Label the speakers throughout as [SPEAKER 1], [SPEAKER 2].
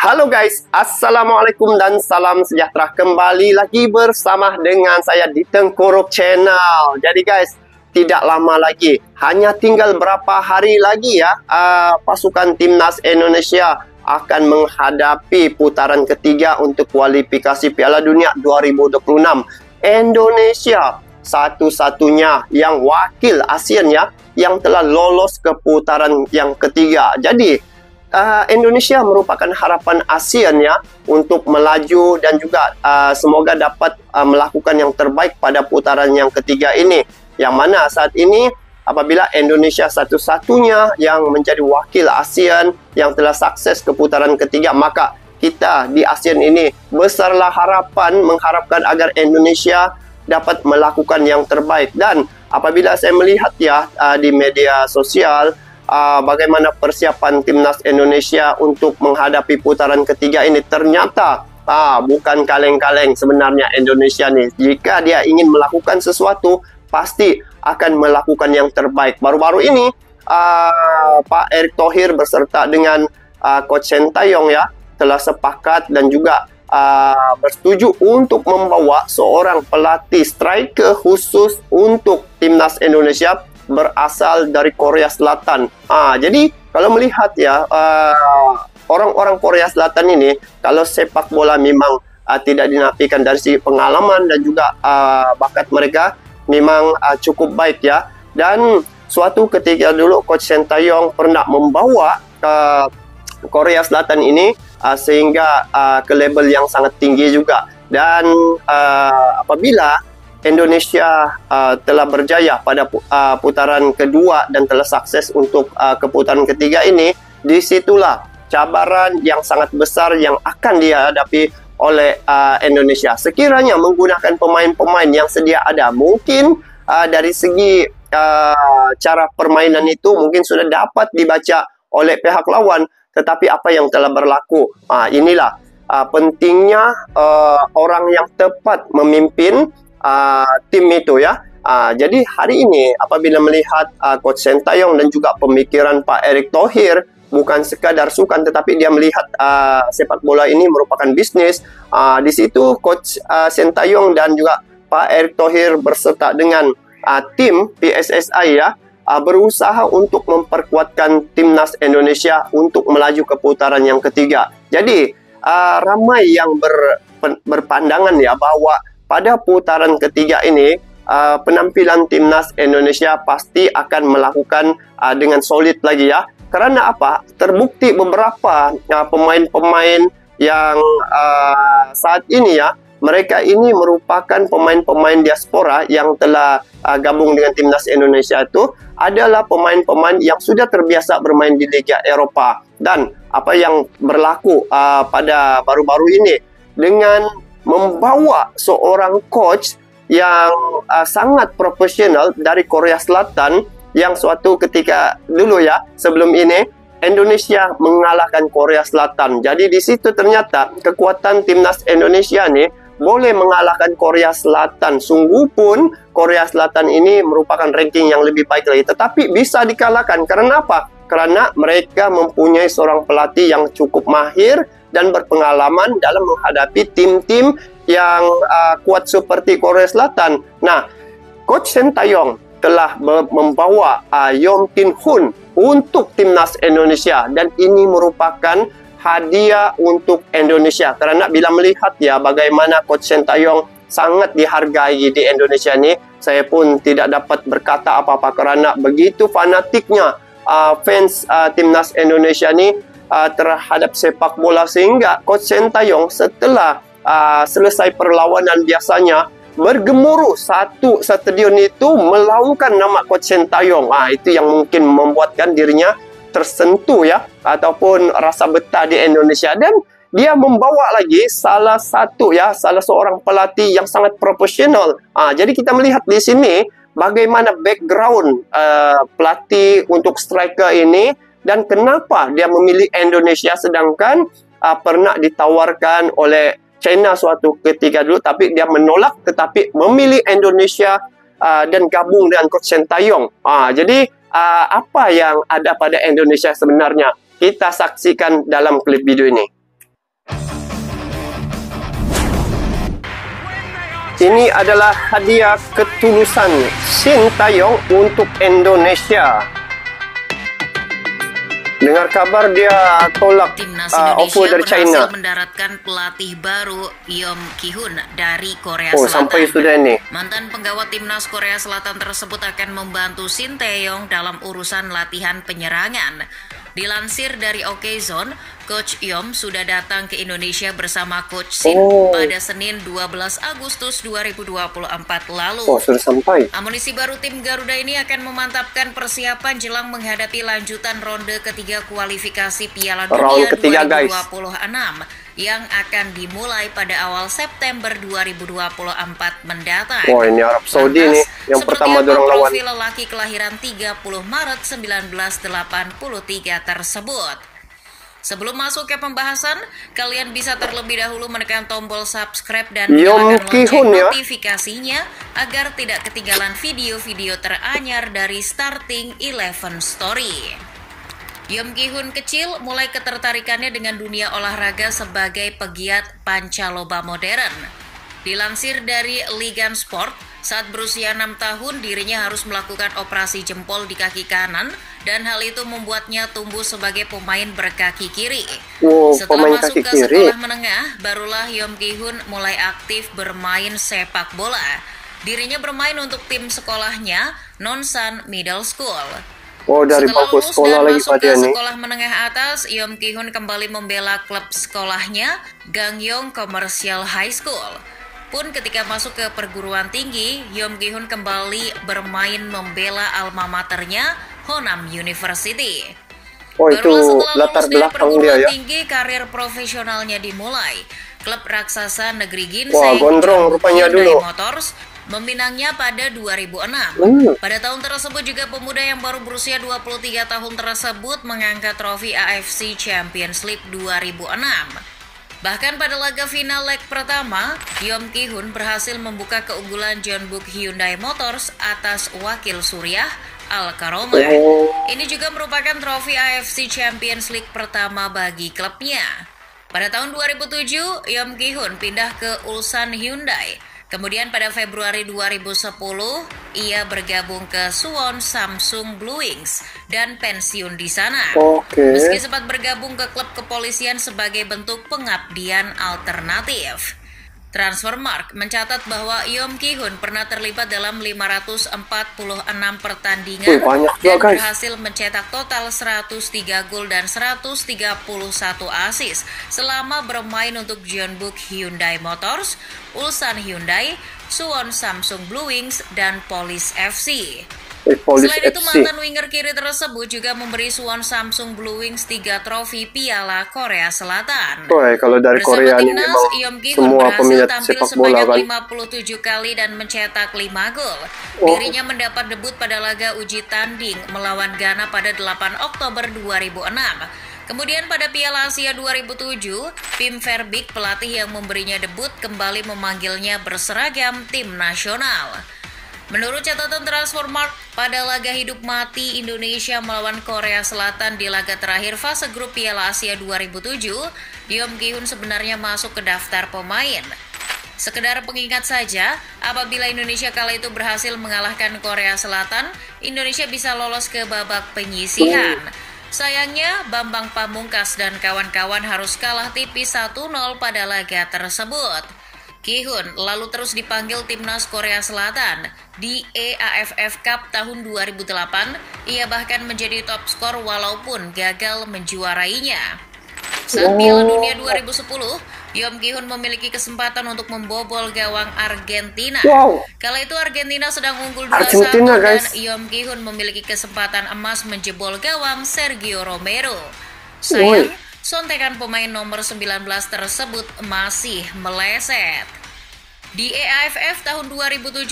[SPEAKER 1] Halo guys, Assalamualaikum dan salam sejahtera. Kembali lagi bersama dengan saya di Tengkorak Channel. Jadi guys, tidak lama lagi, hanya tinggal berapa hari lagi ya, pasukan timnas Indonesia akan menghadapi putaran ketiga untuk kualifikasi Piala Dunia 2026. Indonesia satu-satunya yang wakil ASEAN ya, yang telah lolos ke putaran yang ketiga. Jadi Indonesia merupakan harapan ASEAN ya untuk melaju dan juga semoga dapat melakukan yang terbaik pada putaran yang ketiga ini. Yang mana saat ini apabila Indonesia satu-satunya yang menjadi wakil ASEAN yang telah sukses ke putaran ketiga, maka kita di ASEAN ini besarlah harapan mengharapkan agar Indonesia dapat melakukan yang terbaik. Dan apabila saya melihat ya di media sosial bagaimana persiapan timnas Indonesia untuk menghadapi putaran ketiga ini, ternyata bukan kaleng-kaleng sebenarnya Indonesia nih. Jika dia ingin melakukan sesuatu, pasti akan melakukan yang terbaik. Baru-baru ini Pak Erick Thohir beserta dengan Coach Sintayong ya telah sepakat dan juga bersetuju untuk membawa seorang pelatih striker khusus untuk timnas Indonesia berasal dari Korea Selatan. Jadi kalau melihat ya orang-orang Korea Selatan ini, kalau sepak bola memang tidak dinafikan dari segi pengalaman dan juga bakat mereka memang cukup baik ya. Dan suatu ketika dulu Coach Sintayong pernah membawa Korea Selatan ini sehingga ke level yang sangat tinggi juga. Dan apabila Indonesia telah berjaya pada putaran kedua dan telah sukses untuk ke putaran ketiga ini, disitulah cabaran yang sangat besar yang akan dihadapi oleh Indonesia. Sekiranya menggunakan pemain-pemain yang sedia ada, mungkin dari segi cara permainan itu mungkin sudah dapat dibaca oleh pihak lawan, tetapi apa yang telah berlaku, inilah pentingnya orang yang tepat memimpin tim itu ya. Jadi hari ini apabila melihat Coach Sintayong dan juga pemikiran Pak Erick Thohir bukan sekadar sukan, tetapi dia melihat sepak bola ini merupakan bisnis. Di situ Coach Sintayong dan juga Pak Erick Thohir berserta dengan tim PSSI ya berusaha untuk memperkuatkan timnas Indonesia untuk melaju ke putaran yang ketiga. Jadi ramai yang berpandangan ya bahwa pada putaran ketiga ini, penampilan timnas Indonesia pasti akan melakukan dengan solid lagi ya. Karena apa? Terbukti beberapa pemain-pemain yang saat ini ya, mereka ini merupakan pemain-pemain diaspora yang telah gabung dengan timnas Indonesia itu adalah pemain-pemain yang sudah terbiasa bermain di Liga Eropa. Dan apa yang berlaku pada baru-baru ini dengan membawa seorang coach yang sangat profesional dari Korea Selatan, yang suatu ketika dulu ya sebelum ini Indonesia mengalahkan Korea Selatan. Jadi di situ ternyata kekuatan timnas Indonesia nih boleh mengalahkan Korea Selatan. Sungguh pun Korea Selatan ini merupakan ranking yang lebih baik lagi, tetapi bisa dikalahkan. Karena apa? Karena mereka mempunyai seorang pelatih yang cukup mahir dan berpengalaman dalam menghadapi tim-tim yang kuat seperti Korea Selatan. Nah, Coach Sintayong telah membawa Yong Tin Hun untuk timnas Indonesia, dan ini merupakan hadiah untuk Indonesia. Karena bila melihat ya bagaimana Coach Sintayong sangat dihargai di Indonesia ini, saya pun tidak dapat berkata apa-apa karena begitu fanatiknya fans timnas Indonesia ini terhadap sepak bola, sehingga Coach Sintayong setelah selesai perlawanan biasanya bergemuruh satu stadion itu melaungkan nama Coach Sintayong. Itu yang mungkin membuatkan dirinya tersentuh ya, ataupun rasa betah di Indonesia. Dan dia membawa lagi salah seorang pelatih yang sangat profesional. Jadi kita melihat di sini bagaimana background pelatih untuk striker ini, dan kenapa dia memilih Indonesia sedangkan pernah ditawarkan oleh China suatu ketika dulu, tapi dia menolak, tetapi memilih Indonesia dan gabung dengan Coach Sintayong. Jadi apa yang ada pada Indonesia sebenarnya? Kita saksikan dalam klip video ini. Ini adalah hadiah ketulusan Shin Tae-yong untuk Indonesia. Dengar kabar dia tolak offer dari China.
[SPEAKER 2] Mendaratkan pelatih baru Yom Ki-hun dari Korea Selatan.
[SPEAKER 1] Sampai sudah ini.
[SPEAKER 2] Mantan penggawa timnas Korea Selatan tersebut akan membantu Shin Tae-yong dalam urusan latihan penyerangan. Dilansir dari OKZone, Coach Yom sudah datang ke Indonesia bersama Coach Shin pada Senin 12 Agustus 2024 lalu.
[SPEAKER 1] Sudah sampai.
[SPEAKER 2] Amunisi baru tim Garuda ini akan memantapkan persiapan jelang menghadapi lanjutan ronde ketiga kualifikasi Piala Dunia 2026 yang akan dimulai pada awal September 2024 mendatang.
[SPEAKER 1] Ini Arab Saudi nih yang pertama dorong lawan.
[SPEAKER 2] Profil lelaki kelahiran 30 Maret 1983 tersebut. Sebelum masuk ke pembahasan, kalian bisa terlebih dahulu menekan tombol subscribe dan nyalakan lonceng notifikasinya agar tidak ketinggalan video-video teranyar dari Starting 11 Story. Yom Ki-hun kecil mulai ketertarikannya dengan dunia olahraga sebagai pegiat pancaloba modern. Dilansir dari Ligan Sport, saat berusia 6 tahun dirinya harus melakukan operasi jempol di kaki kanan dan hal itu membuatnya tumbuh sebagai pemain berkaki kiri. Setelah masuk ke sekolah menengah, barulah Yom Ki-hun mulai aktif bermain sepak bola. Dirinya bermain untuk tim sekolahnya, Nonsan Middle School.
[SPEAKER 1] Dari bangku sekolah lagi pada nih.
[SPEAKER 2] Sekolah menengah atas, Yom Ki-hun kembali membela klub sekolahnya, Gangyong Commercial High School. Pun ketika masuk ke perguruan tinggi, Yom Ki-hun kembali bermain membela alma maternya, Honam University.
[SPEAKER 1] Itu latar belakang dia ya.
[SPEAKER 2] Tinggi, karir profesionalnya dimulai. Klub raksasa negeri Ginseng,
[SPEAKER 1] gondrong rupanya dulu.
[SPEAKER 2] Motors meminangnya pada 2006. Pada tahun tersebut juga pemuda yang baru berusia 23 tahun tersebut mengangkat trofi AFC Champions League 2006. Bahkan pada laga final leg pertama, Yom Ki-hun berhasil membuka keunggulan Jeonbuk Hyundai Motors atas wakil Suriah Al-Karoma. Ini juga merupakan trofi AFC Champions League pertama bagi klubnya. Pada tahun 2007, Yom Ki-hun pindah ke Ulsan Hyundai. Kemudian pada Februari 2010, ia bergabung ke Suwon Samsung Blue Wings dan pensiun di sana. Meski sempat bergabung ke klub kepolisian sebagai bentuk pengabdian alternatif. Transfermarkt mencatat bahwa Yom Ki-hun pernah terlibat dalam 546 pertandingan dan berhasil mencetak total 103 gol dan 131 asis selama bermain untuk Jeonbuk Hyundai Motors, Ulsan Hyundai, Suwon Samsung Blue Wings, dan Police FC. Selain itu, mantan winger kiri tersebut juga memberi Suwon Samsung Blue Wings 3 trofi Piala Korea Selatan.
[SPEAKER 1] Kalau dari Korea ini memang semua peminat sepak bola kan.
[SPEAKER 2] 57 kali dan mencetak 5 gol. Dirinya mendapat debut pada laga uji tanding melawan Ghana pada 8 Oktober 2006. Kemudian pada Piala Asia 2007, Pim Verbeek, pelatih yang memberinya debut, kembali memanggilnya berseragam tim nasional. Menurut catatan Transfermarkt, pada laga hidup mati Indonesia melawan Korea Selatan di laga terakhir fase grup Piala Asia 2007, Yom Ki-hun sebenarnya masuk ke daftar pemain. Sekedar pengingat saja, apabila Indonesia kala itu berhasil mengalahkan Korea Selatan, Indonesia bisa lolos ke babak penyisihan. Sayangnya, Bambang Pamungkas dan kawan-kawan harus kalah tipis 1-0 pada laga tersebut. Ki-hun lalu terus dipanggil timnas Korea Selatan. Di AFF Cup tahun 2008, ia bahkan menjadi top skor walaupun gagal menjuarainya. Saat Piala Dunia 2010, Yom Ki-hun memiliki kesempatan untuk membobol gawang Argentina. Kala itu Argentina sedang unggul 2-1 dan Yom Ki-hun memiliki kesempatan emas menjebol gawang Sergio Romero. Sayang, sontekan pemain nomor 19 tersebut masih meleset. Di AFF tahun 2017,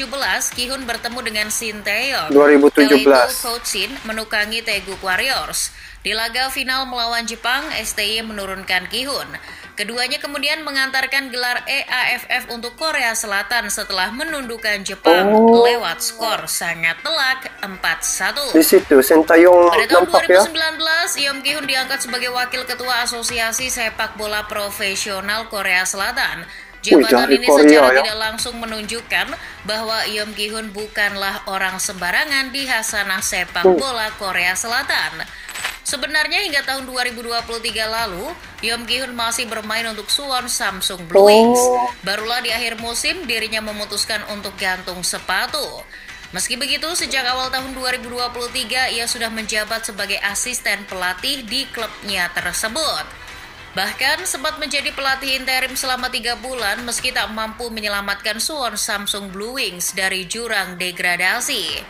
[SPEAKER 2] Ki-hun bertemu dengan Shin Tae-yong. 2017. Kala itu Coach Shin menukangi Taeguk Warriors. Di laga final melawan Jepang, STY menurunkan Ki-hun. Keduanya kemudian mengantarkan gelar AFF untuk Korea Selatan setelah menundukkan Jepang lewat skor sangat telak 4-1.
[SPEAKER 1] Di situ Shin Tae-yong
[SPEAKER 2] pada tahun
[SPEAKER 1] nampak
[SPEAKER 2] 2019, Yom Ki-hun diangkat sebagai wakil ketua Asosiasi Sepak Bola Profesional Korea Selatan. Jabatan
[SPEAKER 1] dari
[SPEAKER 2] ini
[SPEAKER 1] Korea
[SPEAKER 2] secara
[SPEAKER 1] ya.
[SPEAKER 2] tidak langsung menunjukkan bahwa Yeom Gi-hun bukanlah orang sembarangan di hasanah sepak bola Korea Selatan. Sebenarnya hingga tahun 2023 lalu, Yeom Gi-hun masih bermain untuk Suwon Samsung Blue Wings. Barulah di akhir musim dirinya memutuskan untuk gantung sepatu. Meski begitu, sejak awal tahun 2023 ia sudah menjabat sebagai asisten pelatih di klubnya tersebut. Bahkan sempat menjadi pelatih interim selama 3 bulan meski tak mampu menyelamatkan Suwon Samsung Blue Wings dari jurang degradasi.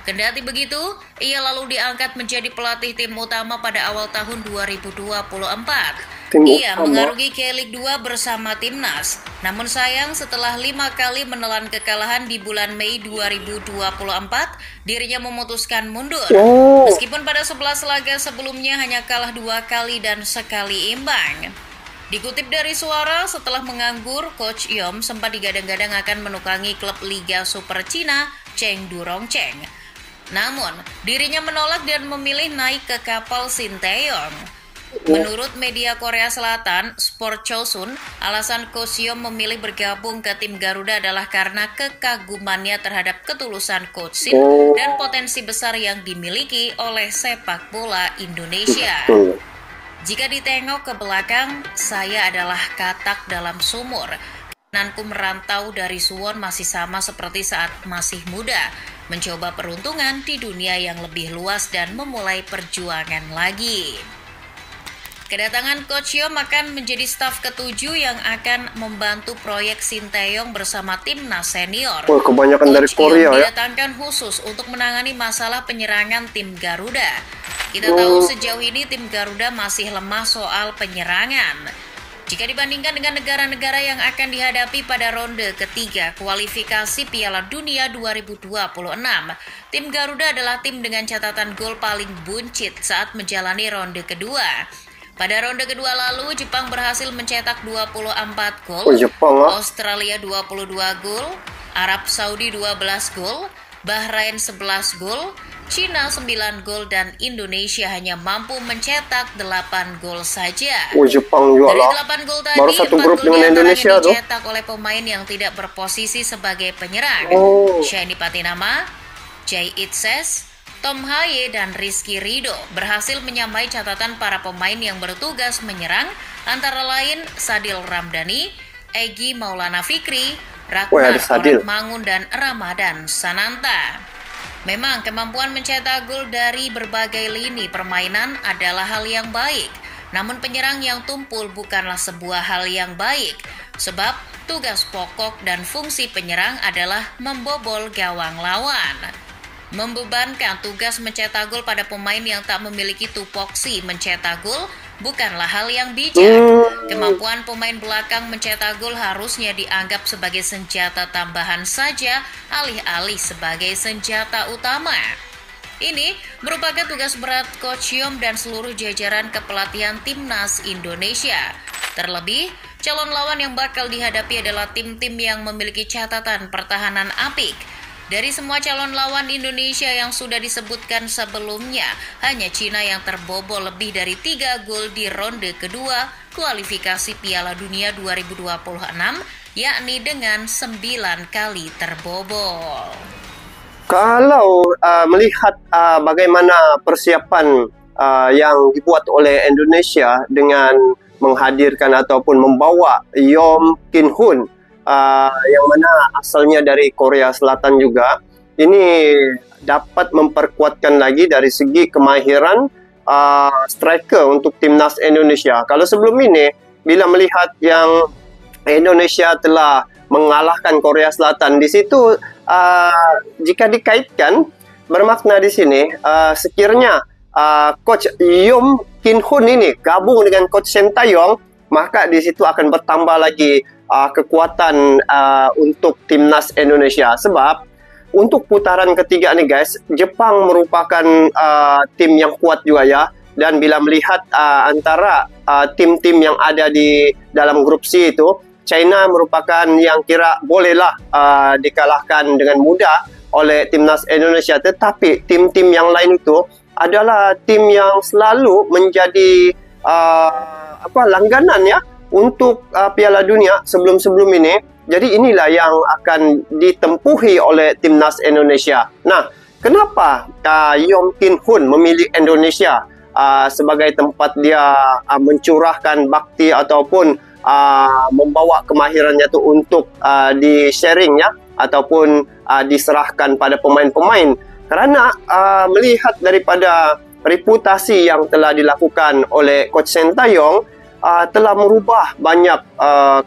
[SPEAKER 2] Kendati begitu, ia lalu diangkat menjadi pelatih tim utama pada awal tahun 2024. Ia mengarungi K-League 2 bersama timnas. Namun sayang setelah 5 kali menelan kekalahan di bulan Mei 2024, dirinya memutuskan mundur. Meskipun pada 11 laga sebelumnya hanya kalah 2 kali dan sekali imbang. Dikutip dari Suara, setelah menganggur, Coach Yeom sempat digadang-gadang akan menukangi klub Liga Super Cina, Chengdu Rongcheng. Namun, dirinya menolak dan memilih naik ke kapal Sinteyong. Menurut media Korea Selatan, Sport Chosun, alasan Coach Yeom memilih bergabung ke tim Garuda adalah karena kekagumannya terhadap ketulusan Coach Shin dan potensi besar yang dimiliki oleh sepak bola Indonesia. Jika ditengok ke belakang, saya adalah katak dalam sumur. Perjalananku merantau dari Suwon masih sama seperti saat masih muda, mencoba peruntungan di dunia yang lebih luas dan memulai perjuangan lagi. Kedatangan Coach Yeom akan menjadi staf ke-7 yang akan membantu proyek Sinteyong bersama timnas senior.
[SPEAKER 1] Kebanyakan dari Korea ya.
[SPEAKER 2] Didatangkan khusus untuk menangani masalah penyerangan tim Garuda. Kita tahu sejauh ini tim Garuda masih lemah soal penyerangan. Jika dibandingkan dengan negara-negara yang akan dihadapi pada ronde ketiga kualifikasi Piala Dunia 2026, tim Garuda adalah tim dengan catatan gol paling buncit saat menjalani ronde kedua. Pada ronde kedua lalu, Jepang berhasil mencetak 24 gol, Australia 22 gol, Arab Saudi 12 gol, Bahrain 11 gol, Cina 9 gol, dan Indonesia hanya mampu mencetak 8 gol saja.
[SPEAKER 1] Jepang juga
[SPEAKER 2] dari
[SPEAKER 1] lah.
[SPEAKER 2] 8 gol tadi,
[SPEAKER 1] Baru satu grup dengan Indonesia tuh.
[SPEAKER 2] dicetak oleh pemain yang tidak berposisi sebagai penyerang. Shiny Patinama, Jay Itses, Tom Haye, dan Rizky Ridho berhasil menyamai catatan para pemain yang bertugas menyerang, antara lain Sadil Ramdhani, Egy Maulana Fikri, Ragnar Mangun, dan Ramadan Sananta. Memang kemampuan mencetak gol dari berbagai lini permainan adalah hal yang baik, namun penyerang yang tumpul bukanlah sebuah hal yang baik, sebab tugas pokok dan fungsi penyerang adalah membobol gawang lawan. Membebankan tugas mencetak gol pada pemain yang tak memiliki tupoksi mencetak gol bukanlah hal yang bijak. Kemampuan pemain belakang mencetak gol harusnya dianggap sebagai senjata tambahan saja, alih-alih sebagai senjata utama. Ini merupakan tugas berat Coach Yeom dan seluruh jajaran kepelatihan timnas Indonesia. Terlebih, calon lawan yang bakal dihadapi adalah tim-tim yang memiliki catatan pertahanan apik. Dari semua calon lawan Indonesia yang sudah disebutkan sebelumnya, hanya Cina yang terbobol lebih dari 3 gol di ronde kedua kualifikasi Piala Dunia 2026, yakni dengan 9 kali terbobol.
[SPEAKER 1] Kalau melihat bagaimana persiapan yang dibuat oleh Indonesia dengan menghadirkan ataupun membawa Yeom Gi-hun, yang mana asalnya dari Korea Selatan juga, ini dapat memperkuatkan lagi dari segi kemahiran striker untuk timnas Indonesia. Kalau sebelum ini, bila melihat yang Indonesia telah mengalahkan Korea Selatan, di situ jika dikaitkan, bermakna di sini sekiranya Coach Yeom Gi-hun ini gabung dengan Coach Sinteyong, maka di situ akan bertambah lagi kekuatan untuk timnas Indonesia. Sebab untuk putaran ketiga nih guys, Jepang merupakan tim yang kuat juga ya. Dan bila melihat antara tim-tim yang ada di dalam grup C itu, China merupakan yang kira bolehlah dikalahkan dengan mudah oleh timnas Indonesia. Tetapi tim-tim yang lain itu adalah tim yang selalu menjadi langganan ya untuk Piala Dunia sebelum-sebelum ini. Jadi inilah yang akan ditempuhi oleh timnas Indonesia. Nah, kenapa Yong Kin Hun memilih Indonesia sebagai tempat dia mencurahkan bakti ataupun membawa kemahirannya itu untuk di-sharing ya, ataupun diserahkan pada pemain-pemain? Karena melihat daripada reputasi yang telah dilakukan oleh Coach Sintayong, telah merubah banyak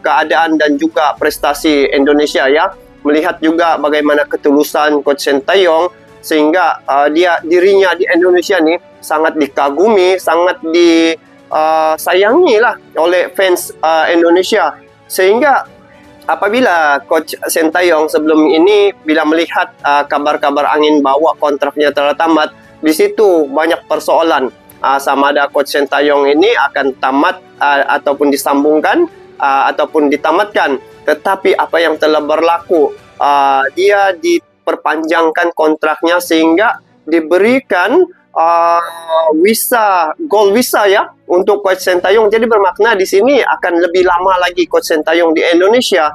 [SPEAKER 1] keadaan dan juga prestasi Indonesia ya. Melihat juga bagaimana ketulusan Coach Sintayong, sehingga dirinya di Indonesia nih sangat dikagumi, sangat disayangi lah oleh fans Indonesia. Sehingga apabila Coach Sintayong sebelum ini bila melihat kabar-kabar angin bahwa kontraknya telah tamat, di situ banyak persoalan. Sama ada Coach Sintayong ini akan tamat ataupun disambungkan ataupun ditamatkan. Tetapi apa yang telah berlaku, dia diperpanjangkan kontraknya sehingga diberikan gold visa ya untuk Coach Sintayong. Jadi bermakna di sini akan lebih lama lagi Coach Sintayong di Indonesia.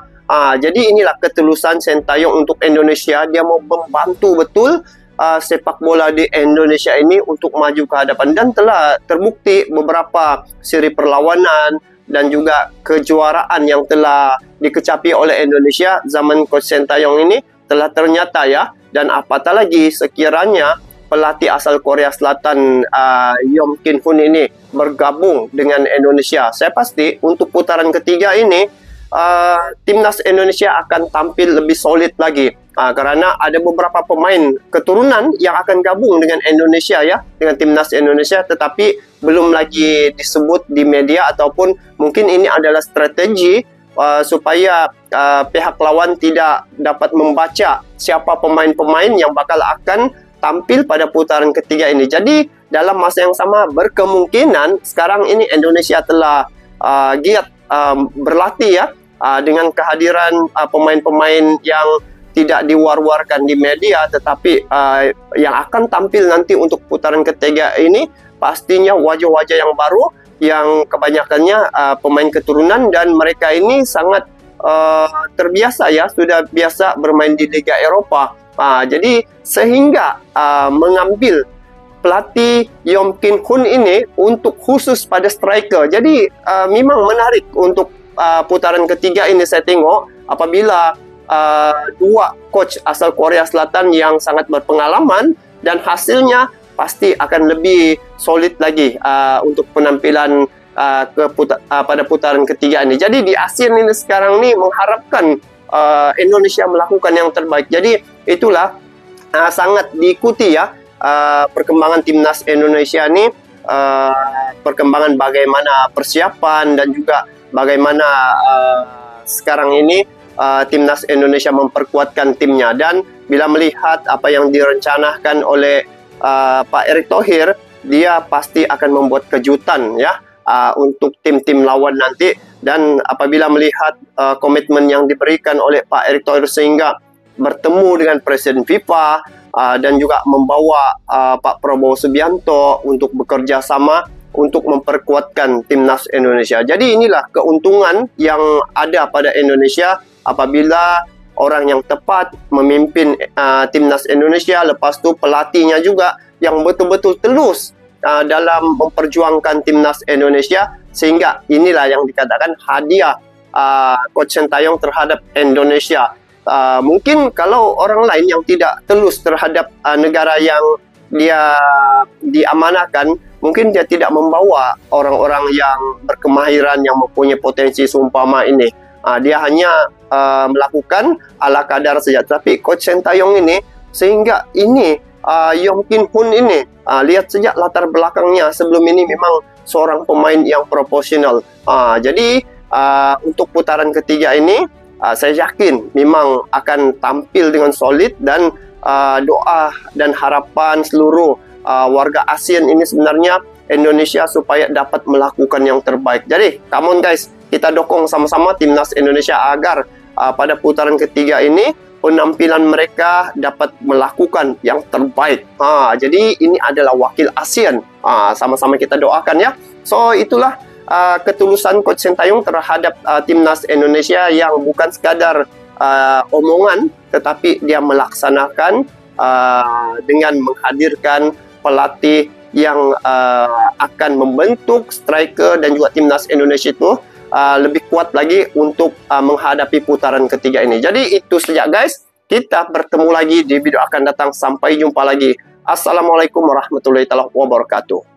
[SPEAKER 1] Jadi inilah ketulusan Sintayong untuk Indonesia. Dia mau membantu betul sepak bola di Indonesia ini untuk maju ke hadapan, dan telah terbukti beberapa seri perlawanan dan juga kejuaraan yang telah dikecapi oleh Indonesia zaman Coach Sintayong ini telah ternyata ya. Dan apatah lagi sekiranya pelatih asal Korea Selatan Yong Kin Hun ini bergabung dengan Indonesia, saya pasti untuk putaran ketiga ini timnas Indonesia akan tampil lebih solid lagi. Karena ada beberapa pemain keturunan yang akan gabung dengan Indonesia ya, dengan timnas Indonesia, tetapi belum lagi disebut di media, ataupun mungkin ini adalah strategi supaya pihak lawan tidak dapat membaca siapa pemain-pemain yang bakal akan tampil pada putaran ketiga ini. Jadi dalam masa yang sama berkemungkinan sekarang ini Indonesia telah giat berlatih ya, dengan kehadiran pemain-pemain yang tidak diwar-warkan di media, tetapi yang akan tampil nanti untuk putaran ketiga ini pastinya wajah-wajah yang baru, yang kebanyakannya pemain keturunan, dan mereka ini sangat terbiasa ya, sudah biasa bermain di Liga Eropa. Jadi sehingga mengambil pelatih Yong Kin Hun ini untuk khusus pada striker. Jadi memang menarik untuk putaran ketiga ini. Saya tengok apabila dua coach asal Korea Selatan yang sangat berpengalaman, dan hasilnya pasti akan lebih solid lagi untuk penampilan pada putaran ketiga ini. Jadi di ASEAN ini sekarang ini mengharapkan Indonesia melakukan yang terbaik. Jadi itulah sangat diikuti ya perkembangan timnas Indonesia ini, perkembangan bagaimana persiapan dan juga bagaimana sekarang ini timnas Indonesia memperkuatkan timnya. Dan bila melihat apa yang direncanakan oleh Pak Erick Thohir, dia pasti akan membuat kejutan ya untuk tim-tim lawan nanti. Dan apabila melihat komitmen yang diberikan oleh Pak Erick Thohir sehingga bertemu dengan Presiden FIFA dan juga membawa Pak Prabowo Subianto untuk bekerja sama untuk memperkuatkan timnas Indonesia. Jadi inilah keuntungan yang ada pada Indonesia apabila orang yang tepat memimpin timnas Indonesia, lepas tu pelatihnya juga yang betul-betul tulus dalam memperjuangkan timnas Indonesia, sehingga inilah yang dikatakan hadiah Coach Sintayong terhadap Indonesia. Mungkin kalau orang lain yang tidak tulus terhadap negara yang dia diamanahkan, mungkin dia tidak membawa orang-orang yang berkemahiran, yang mempunyai potensi seumpama ini. Dia hanya melakukan ala kadar saja. Tapi Coach Sintayong ini, sehingga ini Yong Kin Hun ini, lihat saja latar belakangnya sebelum ini memang seorang pemain yang profesional. Jadi untuk putaran ketiga ini, saya yakin memang akan tampil dengan solid, dan doa dan harapan seluruh warga ASEAN ini sebenarnya Indonesia supaya dapat melakukan yang terbaik. Jadi, come on guys, kita dukung sama-sama timnas Indonesia agar pada putaran ketiga ini penampilan mereka dapat melakukan yang terbaik. Jadi ini adalah wakil ASEAN. Sama-sama kita doakan ya. So itulah ketulusan Coach Sintayong terhadap timnas Indonesia yang bukan sekadar omongan, tetapi dia melaksanakan dengan menghadirkan pelatih yang akan membentuk striker dan juga timnas Indonesia itu lebih kuat lagi untuk menghadapi putaran ketiga ini. Jadi itu saja guys. Kita bertemu lagi di video akan datang. Sampai jumpa lagi. Assalamualaikum warahmatullahi wabarakatuh.